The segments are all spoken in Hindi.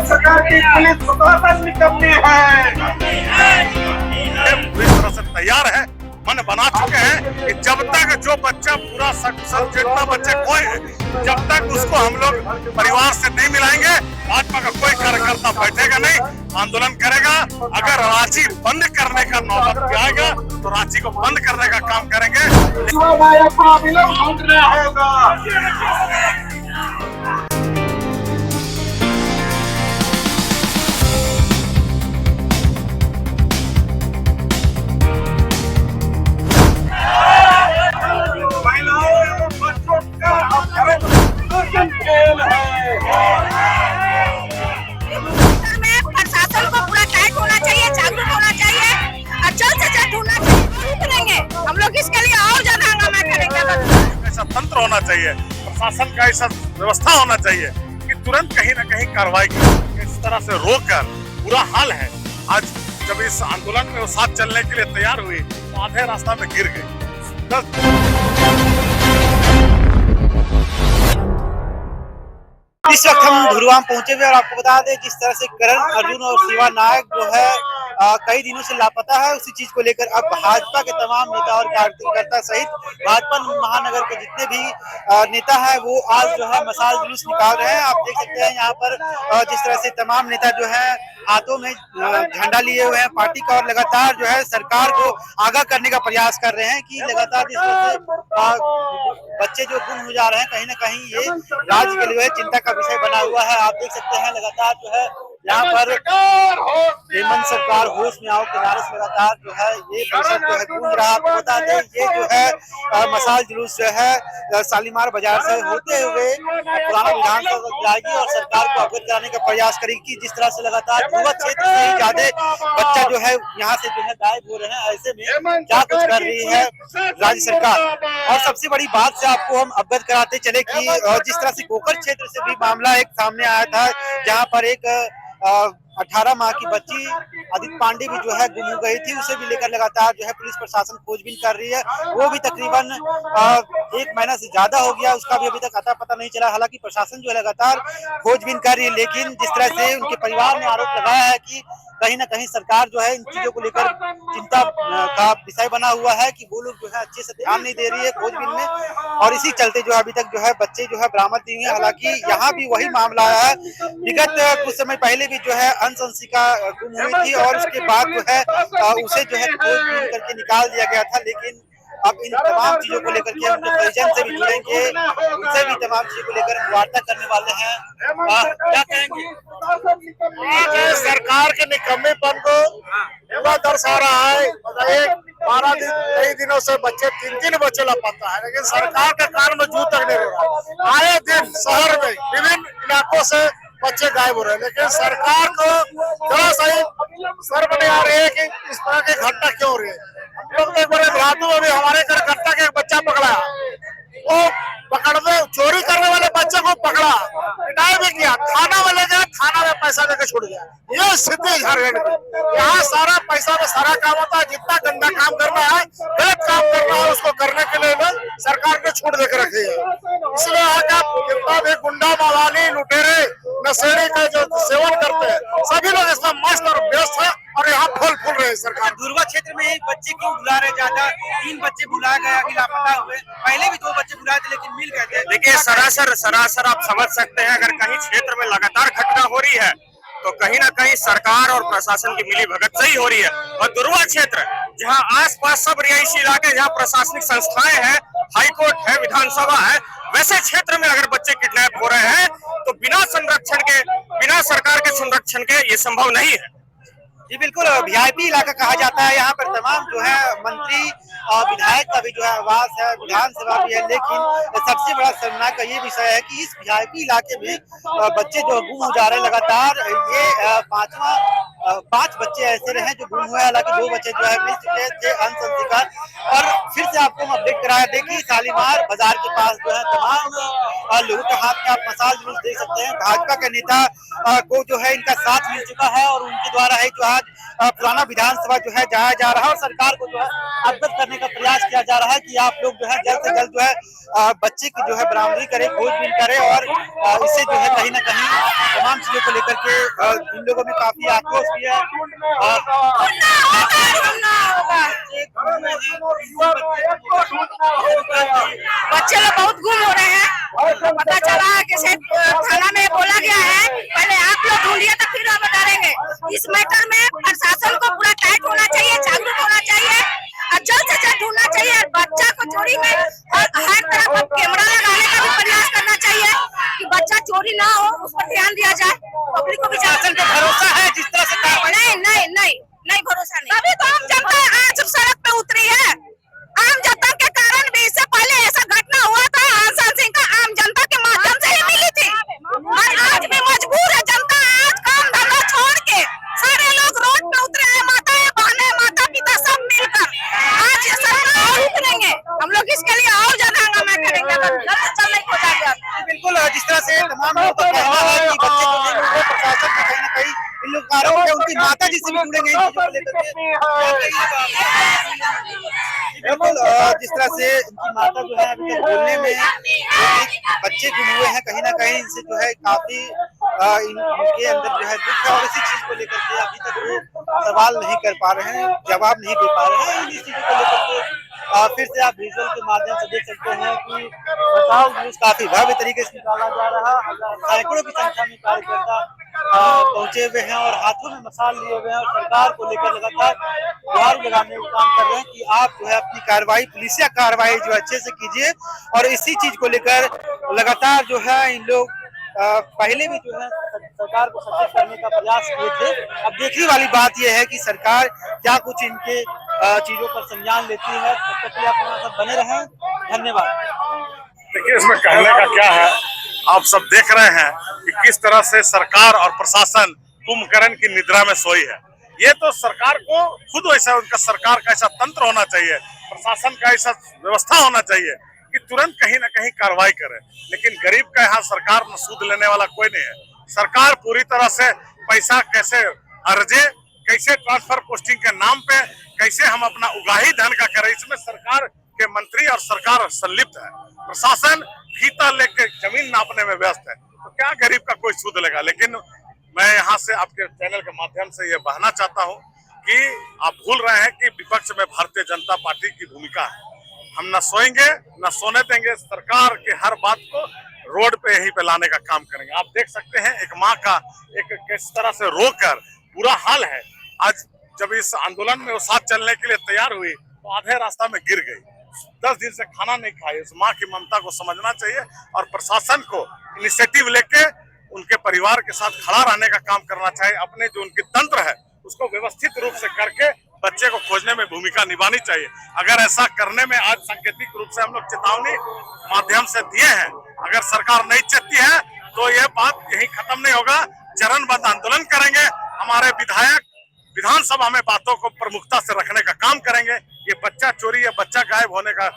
सरकार की पुलिस प्रशासन निकम्मी है। पूरी तरह से तैयार है, मन बना चुके हैं कि जब तक जो बच्चा पूरा जितना बच्चे कोई जब तक उसको हम लोग परिवार से नहीं मिलाएंगे, भाजपा का कोई कार्यकर्ता बैठेगा नहीं, आंदोलन करेगा। अगर रांची बंद करने का नौबत भी आएगा तो रांची को बंद करने का काम करेंगे। प्रशासन को पूरा टाइट होना चाहिए, जागरूक होना चाहिए और जल्द से जल्द ढूंढना चाहिए। हम लोग इसके लिए और ज्यादा हंगामा करेंगे। ऐसा तंत्र होना चाहिए, प्रशासन का ऐसा व्यवस्था होना चाहिए कि तुरंत कहीं न कहीं कार्रवाई की। इस तरह से रोककर बुरा हाल है। आज जब इस आंदोलन में वो साथ चलने के लिए तैयार हुई तो आधे रास्ता में गिर गई। इस वक्त हम धुरवाम पहुंचे हुए और आपको बता दें जिस तरह से करण अर्जुन और शिवा नायक जो है कई दिनों से लापता है, उसी चीज को लेकर अब भाजपा के तमाम नेता और कार्यकर्ता सहित भाजपा महानगर के जितने भी नेता है वो आज जो है मशाल जुलूस निकाल रहे हैं। आप देख सकते हैं यहाँ पर जिस तरह से तमाम नेता जो है हाथों में झंडा लिए हुए हैं पार्टी का और लगातार जो है सरकार को आगाह करने का प्रयास कर रहे हैं कि लगातार जिस तरह से बच्चे जो गुम हो जा रहे हैं, कहीं ना कहीं ये राज्य के लिए चिंता का विषय बना हुआ है। आप देख सकते हैं लगातार जो है यहाँ पर हेमंत सरकार होश में आओ किनारे से लगातार जो है ये परिषद जो है गूंज रहा। आपको बता दें ये जो है मशाल जुलूस जो है शालीमार बाजार से होते हुए पुराना विधानसभा तक जाएगी और सरकार को अवगत कराने का प्रयास करेगी। जिस तरह से लगातार युवा क्षेत्र से ही ज्यादा बच्चा जो है यहाँ से जो है गायब हो रहे हैं, ऐसे में क्या कुछ कर रही है राज्य सरकार। और सबसे बड़ी बात से आपको हम अवगत कराते चले कि जिस तरह से गोकर क्षेत्र से भी मामला एक सामने आया था जहाँ पर एक 18 माह की बच्ची आदित्य पांडे भी जो है गुम हो गई थी, उसे भी लेकर लगातार जो है पुलिस प्रशासन खोजबीन कर रही है। वो भी तकरीबन 1 महीना से ज्यादा हो गया, उसका भी अभी तक अता पता नहीं चला। हालांकि प्रशासन जो है लगातार खोजबीन कर रही है, लेकिन जिस तरह से उनके परिवार ने आरोप लगाया है कि कहीं ना कहीं सरकार जो है इन चीजों को लेकर चिंता का विषय बना हुआ है कि वो लोग जो है अच्छे से ध्यान नहीं दे रही है खोजबीन में, और इसी चलते जो है अभी तक जो है बच्चे जो है बरामद नहीं है। हालांकि यहाँ भी वही मामला है, विगत कुछ समय पहले भी जो है अंशिका गुम हुई थी और उसके बाद जो है उसे जो है खोजबीन करके निकाल दिया गया था। लेकिन अब इन तमाम चीजों को लेकर के उनके परिजन से भी जुड़ेंगे, उनसे भी तमाम चीजों को लेकर वार्ता करने वाले हैं। क्या कहेंगे? सरकार के निकम्मेपन को पूरा दर्शा रहा है। कई दिनों से बच्चे 3 बच्चे लापता है, लेकिन सरकार के कान में जू तक नहीं हो रहा। आए दिन शहर में विभिन्न इलाकों से बच्चे गायब हो रहे हैं, लेकिन सरकार को जरा सही शर्म नहीं आ रही है कि इस तरह की घटना क्यों हो रही है। हम लोग तो एक बार रातों में भी हमारे कार्यकर्ता के एक बच्चा पकड़ा, वो पकड़ने चोरी करने वाले बच्चे को पकड़ा, पिटाई भी किया, थाना में ले गया, थाना में पैसा देकर छुट गया। ये स्थिति झारखंड की। यहाँ सारा पैसा में सारा काम होता है, जितना गंदा काम करना है, गलत काम करना है, उसको करने के लिए लोग सरकार ने छूट देकर रखी है। इसलिए जितना भी गुंडा मवाली लुटेरे नशेड़ी का जो सेवन करते हैं, सभी लोग इसमें मस्त और व्यस्त है और यहाँ फल फूल रहे हैं। सरकार दुर्गा क्षेत्र में एक बच्चे क्यों बुला रहे, ज्यादा 3 बच्चे बुलाया गया कि लापता हुए, पहले भी 2 बच्चे बुलाए थे लेकिन मिल गए थे। देखिए सरासर आप समझ सकते हैं, अगर कहीं क्षेत्र में लगातार घटना हो रही है तो कहीं ना कहीं सरकार और प्रशासन की मिली भगत सही हो रही है। और दुर्गा क्षेत्र जहां आसपास सब रिहायशी इलाके, जहां प्रशासनिक संस्थाएं हैं, हाईकोर्ट है, विधानसभा है, वैसे क्षेत्र में अगर बच्चे किडनैप हो रहे हैं तो बिना सरकार के संरक्षण के ये संभव नहीं है। जी बिल्कुल, वीआईपी इलाका कहा जाता है। यहाँ पर तमाम जो है मंत्री और विधायक का भी जो है आवास है, विधानसभा भी है, लेकिन सबसे बड़ा शर्मनाक का ये विषय है कि इस वीआईपी इलाके में बच्चे जो गुम हो जा रहे हैं लगातार। ये 5वां 5 बच्चे ऐसे रहे जो गुम हुए, हालांकि 2 बच्चे जो है मिल चुके थे अनसंसिका। और फिर से आपको हम अपडेट कराया, देखिए शालीमार बाजार के पास जो है तमाम लोगों के हाथ में आप मसाल जुलूस देख सकते हैं। भाजपा के नेता को जो है इनका साथ मिल चुका है और उनके द्वारा है जो आज पुराना विधानसभा जो है जाया जा रहा है और सरकार को जो है अवगत करने का प्रयास किया जा रहा है कि आप लोग जो है जल्द से जल्द जो है बच्चे की जो है बरामदगी करें, खोजबीन करें और इससे जो है कहीं ना कहीं तमाम चीजों को लेकर के इन लोगों में काफी आक्रोश भी है। बच्चे लोग बहुत गुम हो रहे हैं। पता चला है कि थाना में बोला गया है पहले आप लोग ढूंढिए तो फिर हम बताएंगे। इस मैटर में प्रशासन को पूरा टाइट होना चाहिए, जागरूक होना चाहिए और जल्द से जल्द ढूंढना चाहिए। बच्चा को चोरी में हर तरफ कैमरा लगाने का भी प्रयास करना चाहिए कि बच्चा चोरी ना हो, उस पर ध्यान दिया जाए। पब्लिक को भी शासन पे भरोसा है जिस तरह से नहीं भरोसा नहीं। तभी तो आम जनता आज सड़क पे उतरी है। आम जनता के कारण भी इससे पहले ऐसा घटना हुआ था, आसान सिंह का आम जनता के माध्यम से ही मिली थी और आज भी मजबूर है जनता। आज काम धंधा छोड़ के सारे लोग रोड पे उतरे हैं, माताएं बहनें माता पिता सब मिलकर। आज सरकार और उतरेंगे, हम लोग इसके लिए और ज्यादा हंगामा करेंगे अगर चलने को जाएगा। बिल्कुल, जिस तरह से तमाम लोगों का कहना है कि बच्चे को नहीं मिले, प्रशासन का कहीं ना कहीं इन लोग आरोप है उनकी माता जी से भी जुड़ेंगे इन चीजों को लेकर बिल्कुल, जिस तरह से इनकी माता जो है अभी तक बोलने में बच्चे गुम हुए हैं, कहीं ना कहीं इनसे जो है काफी इनके अंदर जो है दुख है और इसी चीज को लेकर के अभी तक वो सवाल नहीं कर पा रहे हैं, जवाब नहीं दे पा रहे हैं। इस चीजों को लेकर के फिर से आप विजुअल के माध्यम से देख सकते हैं कि बचाव जुलूस काफी भव्य तरीके से निकाला जा रहा है। सैकड़ों की संख्या में कार्यकर्ता पहुंचे हुए हैं और हाथों में मसाल लिए हुए हैं और सरकार को लेकर लगातार गुहार लगाने का काम कर रहे हैं कि आप जो है अपनी कार्रवाई, पुलिसिया कार्रवाई जो अच्छे से कीजिए। और इसी चीज को लेकर लगातार जो है इन लोग पहले भी जो है सरकार को सचेत करने का प्रयास किए थे। अब देखने वाली बात यह है कि सरकार क्या कुछ इनके चीजों पर संज्ञान लेती है। तब तक के लिए आप हमारे साथ बने रहें, धन्यवाद। देखिए, इसमें कहने का क्या है, आप सब देख रहे हैं कि किस तरह से सरकार और प्रशासन कुंभकर्ण की निद्रा में सोई है। ये तो सरकार को खुद वैसा, उनका सरकार का ऐसा तंत्र होना चाहिए, प्रशासन का ऐसा व्यवस्था होना चाहिए कि तुरंत कहीं ना कहीं कार्रवाई करे। लेकिन गरीब का यहाँ सरकार में सूद लेने वाला कोई नहीं है। सरकार पूरी तरह से पैसा कैसे अर्जे, कैसे ट्रांसफर पोस्टिंग के नाम पे कैसे हम अपना उगाही धन का करें, इसमें सरकार के मंत्री और सरकार संलिप्त है। प्रशासन फीता लेके जमीन नापने में व्यस्त है, तो क्या गरीब का कोई सूद लेगा। लेकिन मैं यहाँ से आपके चैनल के माध्यम से ये बहना चाहता हूँ कि आप भूल रहे हैं कि विपक्ष में भारतीय जनता पार्टी की भूमिका है। हम न सोएंगे न सोने देंगे, सरकार के हर बात को रोड पे यहीं पे लाने का काम करेंगे। आप देख सकते हैं एक माँ का एक किस तरह से रोकर बुरा हाल है। आज जब इस आंदोलन में वो साथ चलने के लिए तैयार हुई तो आधे रास्ता में गिर गई, 10 दिन से खाना नहीं खाई। उस माँ की ममता को समझना चाहिए और प्रशासन को इनिशिएटिव लेके उनके परिवार के साथ खड़ा रहने का काम करना चाहिए। अपने जो उनकी तंत्र है उसको व्यवस्थित रूप से करके बच्चे को खोजने में भूमिका निभानी चाहिए। अगर ऐसा करने में आज सांकेतिक रूप से हम लोग चेतावनी माध्यम से दिए हैं, अगर सरकार नहीं चेतती है तो यह बात यही खत्म नहीं होगा। चरणबद्ध आंदोलन करेंगे, हमारे विधायक विधानसभा में बातों को प्रमुखता से रखने का काम करेंगे। ये बच्चा चोरी या बच्चा गायब होने का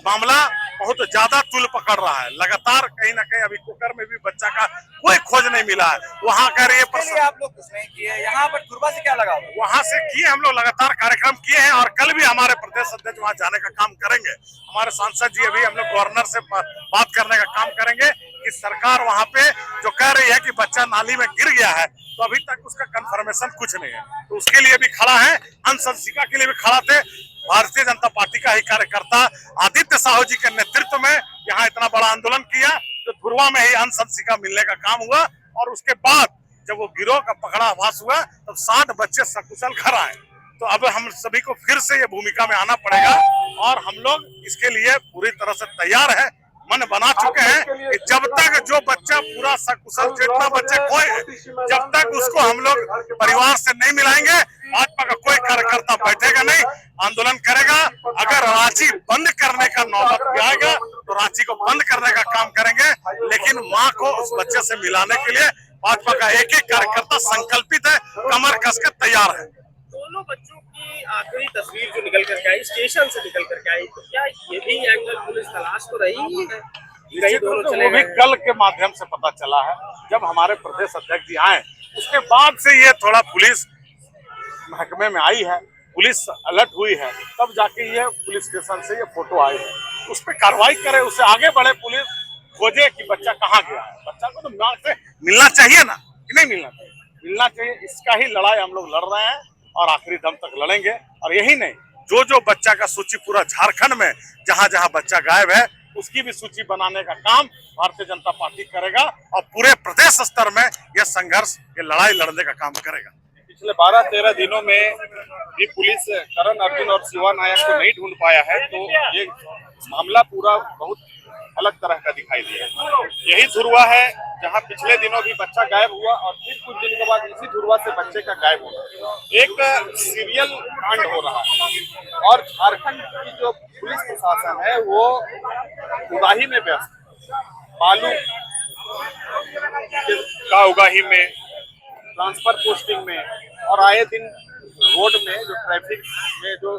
मामला बहुत ज्यादा तूल पकड़ रहा है। लगातार कहीं ना कहीं अभी कुकर में भी बच्चा का कोई खोज नहीं मिला है। वहाँ कह रही है आप लोग कुछ नहीं किए, यहाँ पर धुरवा से क्या लगा? वहाँ से किए, हम लोग लगातार कार्यक्रम किए हैं और कल भी हमारे प्रदेश अध्यक्ष वहाँ जाने का काम करेंगे। हमारे सांसद जी अभी हम लोग गवर्नर से बात करने का काम करेंगे कि सरकार वहाँ पे जो कह रही है कि बच्चा नाली में गिर गया है, तो अभी तक उसका कंफर्मेशन कुछ नहीं है, तो उसके लिए भी खड़ा है। अनसंसिका के लिए भी खड़ा थे। भारतीय जनता पार्टी का ही कार्यकर्ता आदित्य साहू जी के नेतृत्व में यहाँ इतना बड़ा आंदोलन किया, तो धुरवा में ही अनसंसिका मिलने का काम हुआ। और उसके बाद जब वो गिरोह का पकड़ा आभास हुआ तब 60 बच्चे सकुशल घर आए। तो अब हम सभी को फिर से ये भूमिका में आना पड़ेगा और हम लोग इसके लिए पूरी तरह से तैयार है, मन बना चुके हैं कि जब तक जो बच्चा पूरा सकुशल, जितना बच्चे खोए हैं, जब तक उसको हम लोग परिवार से नहीं मिलाएंगे, भाजपा का कोई कार्यकर्ता बैठेगा नहीं, आंदोलन करेगा। अगर रांची बंद करने का नौबत भी आएगा तो रांची को बंद करने का काम करेंगे, लेकिन माँ को उस बच्चे से मिलाने के लिए भाजपा का एक एक कार्यकर्ता संकल्पित है, कमर कसकर तैयार है। दोनों बच्चों की आखिरी तस्वीर जो निकल करके आई, स्टेशन से निकल करके आई, तो क्या ये भी एंगल पुलिस तलाश तो रही है? कहीं दोनों चले वो भी गए। कल के माध्यम से पता चला है, जब हमारे प्रदेश अध्यक्ष जी आए उसके बाद से ये थोड़ा पुलिस महकमे में आई है, पुलिस अलर्ट हुई है, तब जाके ये पुलिस स्टेशन से ये फोटो आई है। उस पर कार्रवाई करे, उससे आगे बढ़े, पुलिस खोजे कि बच्चा कहाँ गया है। बच्चा को तो मां से मिलना चाहिए ना, कि नहीं मिलना चाहिए? मिलना चाहिए। इसका ही लड़ाई हम लोग लड़ रहे हैं और आखिरी दम तक लड़ेंगे। और यही नहीं, जो बच्चा का सूची पूरा झारखंड में जहां जहां बच्चा गायब है उसकी भी सूची बनाने का काम भारतीय जनता पार्टी करेगा और पूरे प्रदेश स्तर में यह संघर्ष, ये लड़ाई लड़ने का काम करेगा। पिछले 12-13 दिनों में भी पुलिस करण अर्जुन और शिवा नायक को नहीं ढूंढ पाया है, तो ये मामला पूरा बहुत अलग तरह का दिखाई दिया। यही धुरवा है जहां पिछले दिनों भी बच्चा गायब हुआ और फिर कुछ दिन के बाद इसी धुरवा से बच्चे का गायब हुआ। एक सीरियल कांड हो रहा है और झारखंड की जो पुलिस प्रशासन है वो उगाही में व्यस्त है। बालू का उगाही में, ट्रांसफर पोस्टिंग में और आए दिन रोड में जो ट्रैफिक में जो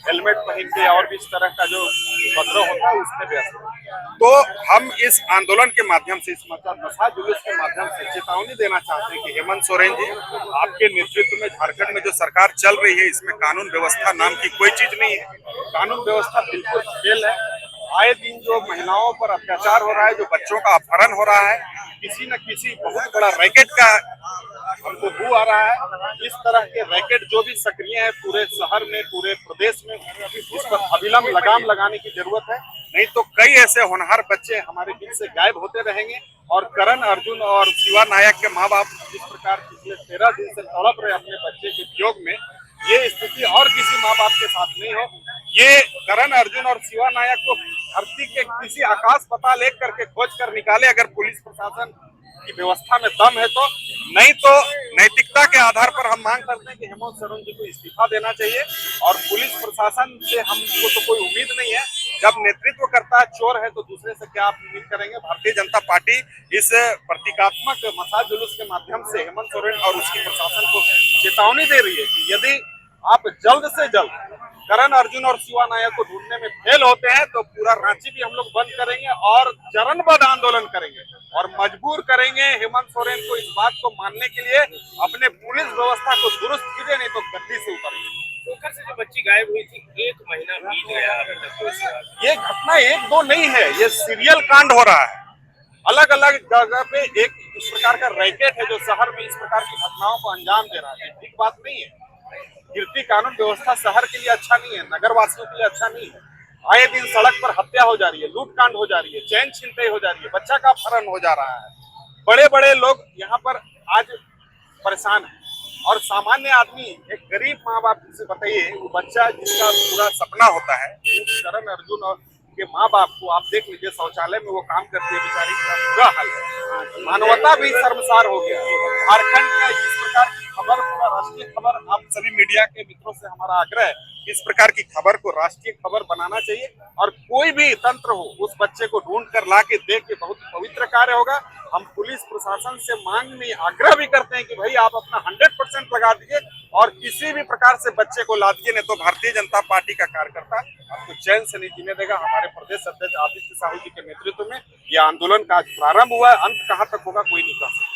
हेलमेट पहन के और भी इस तरह का जो उपद्रव होता है उसमें व्यस्त है। तो हम इस आंदोलन के माध्यम से, इस मसा जुलूस के माध्यम से चेतावनी देना चाहते हैं कि हेमंत सोरेन जी, आपके नेतृत्व में झारखंड में जो सरकार चल रही है इसमें कानून व्यवस्था नाम की कोई चीज नहीं है। कानून व्यवस्था बिल्कुल फेल है। आए दिन जो महिलाओं पर अत्याचार हो रहा है, जो बच्चों का अपहरण हो रहा है, किसी न किसी बहुत बड़ा रैकेट का हमको बू आ रहा है। इस तरह के रैकेट जो भी सक्रिय है पूरे शहर में, पूरे प्रदेश में, इस पर अविलंब लगाम लगाने की जरूरत है। नहीं तो कई ऐसे होनहार बच्चे हमारे बीच से गायब होते रहेंगे और करण अर्जुन और शिवा नायक के माँ बाप जिस प्रकार पिछले 13 दिन से तड़प रहे अपने बच्चे के वियोग में, ये स्थिति और किसी माँ बाप के साथ नहीं हो। ये करण अर्जुन और शिवा नायक को धरती के किसी आकाश पताल एक करके खोज कर निकाले अगर पुलिस प्रशासन की व्यवस्था में दम है तो। नहीं तो नैतिकता के आधार पर हम मांग करते हैं कि हेमंत सोरेन जी को इस्तीफा देना चाहिए और पुलिस प्रशासन से हमको तो कोई उम्मीद नहीं है। जब नेतृत्व करता है चोर है तो दूसरे से क्या आप उम्मीद करेंगे। भारतीय जनता पार्टी इस प्रतीकात्मक मसा जुलूस के माध्यम से हेमंत सोरेन और उसकी प्रशासन को चेतावनी दे रही है कि यदि आप जल्द से जल्द करण अर्जुन और शिवा नायक को ढूंढने में फेल होते हैं तो पूरा रांची भी हम लोग बंद करेंगे और चरणबद्ध आंदोलन करेंगे और मजबूर करेंगे हेमंत सोरेन को इस बात को मानने के लिए अपने पुलिस व्यवस्था को दुरुस्त कीजिए, नहीं तो गद्दी से उतरिए। पोखर से जो बच्ची गायब हुई थी, 1 महीना बीत गया अभी तक तो इसके बाद। ये घटना 1-2 नहीं है, ये सीरियल कांड हो रहा है। अलग अलग जगह पे एक इस प्रकार का रैकेट है जो शहर में इस प्रकार की घटनाओं को अंजाम दे रहा है। ठीक बात नहीं है। गिरती कानून व्यवस्था शहर के लिए अच्छा नहीं है, नगर वासियों के लिए अच्छा नहीं है। आए दिन सड़क पर हत्या हो जा रही है, लूटकांड हो जा रही है, चैन छिनतई हो जा रही है, बच्चा का अपहरण हो जा रहा है। बड़े बड़े लोग यहाँ पर आज परेशान है और सामान्य आदमी, एक गरीब माँ बाप से बताइए, वो बच्चा जिसका पूरा सपना होता है, करण अर्जुन और के माँ बाप को आप देख लीजिए, शौचालय में वो काम करती है बेचारी का बुरा हाल है। मानवता भी शर्मसार हो गया। झारखंड का इस प्रकार की खबर, राष्ट्रीय खबर, आप सभी मीडिया के मित्रों से हमारा आग्रह है, इस प्रकार की खबर को राष्ट्रीय खबर बनाना चाहिए और कोई भी तंत्र हो उस बच्चे को ढूंढ कर ला के देख के बहुत पवित्र कार्य होगा। हम पुलिस प्रशासन से मांग में आग्रह भी करते हैं कि भाई आप अपना 100% लगा दीजिए और किसी भी प्रकार से बच्चे को ला दीजिए, नहीं तो भारतीय जनता पार्टी का कार्यकर्ता आपको चैन से नहीं जीने देगा। हमारे प्रदेश अध्यक्ष आदित्य साहू जी के नेतृत्व में यह आंदोलन का प्रारंभ हुआ है, अंत कहाँ तक होगा कोई नहीं कह सकता।